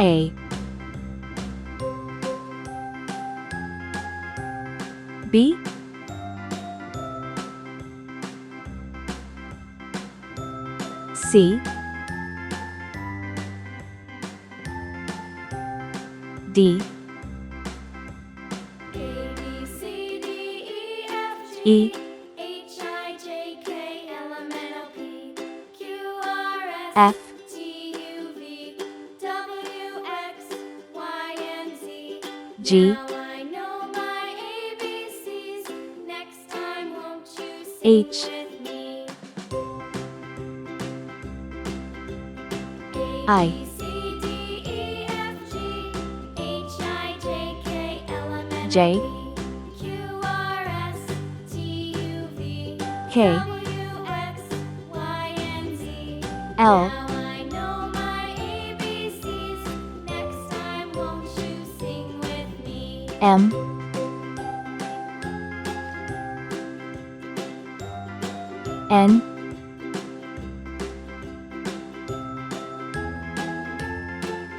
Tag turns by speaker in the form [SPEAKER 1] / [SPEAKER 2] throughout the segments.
[SPEAKER 1] A, B, C, D, E, F, G, H, I, J, K, L, M, N,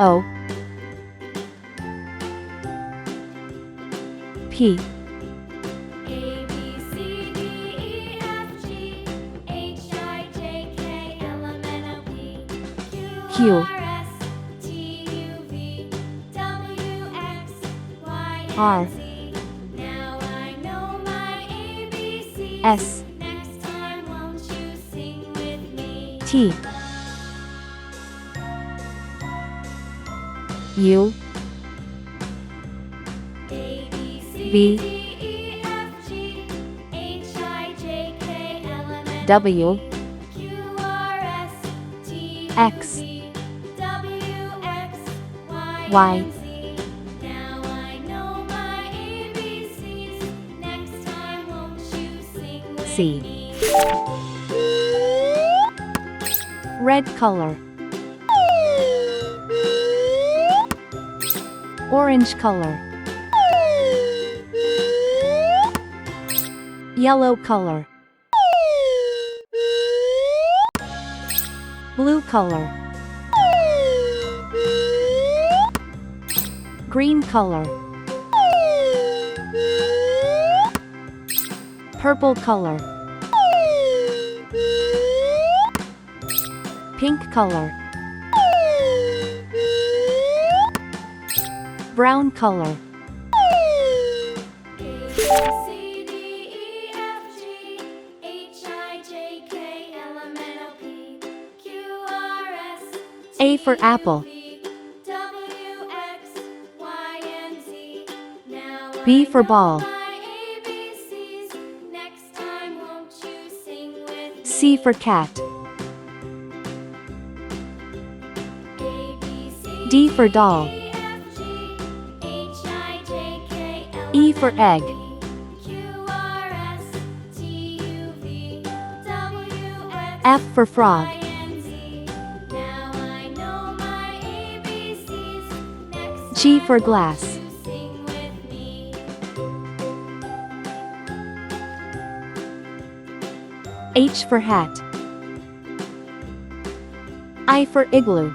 [SPEAKER 1] O, P, Q, R, S, T, U, V, W, X, Y, C. Red color, orange color, yellow color, blue color, green color, purple color, pink color, brown color, A for apple, B for ball, C for cat, D for doll, E for egg, F for frog, G for glass, H for hat, I for igloo,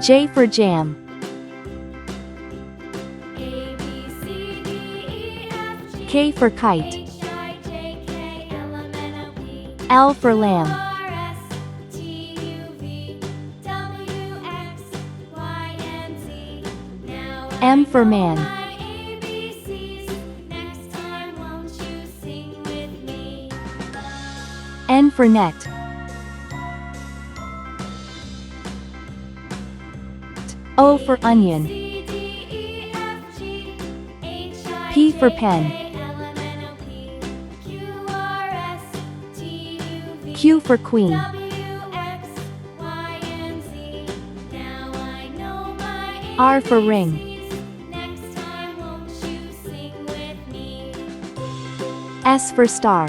[SPEAKER 1] J for jam, K for kite, L for lamb, M for man, N for net, O for onion, P for pen, Q for queen, R for ring, S for star,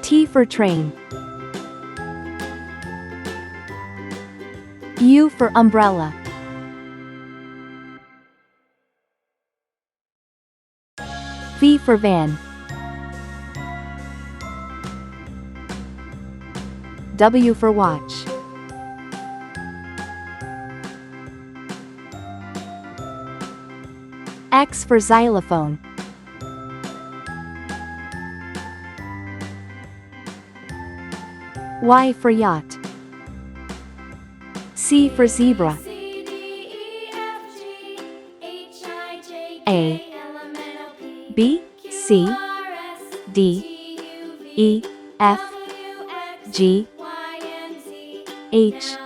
[SPEAKER 1] T for train, U for umbrella, V for van, W for watch. X for xylophone. Y for yacht. C for zebra. A, B, C, D, E, F, G, H,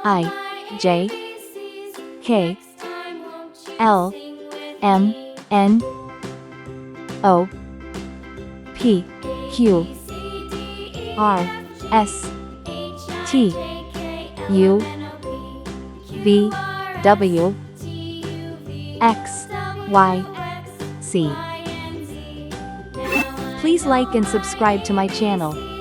[SPEAKER 1] I, J, K, L, M, N, O, P, Q, R, S, T, U, V, W, X, Y, Z. Please like and subscribe to my channel.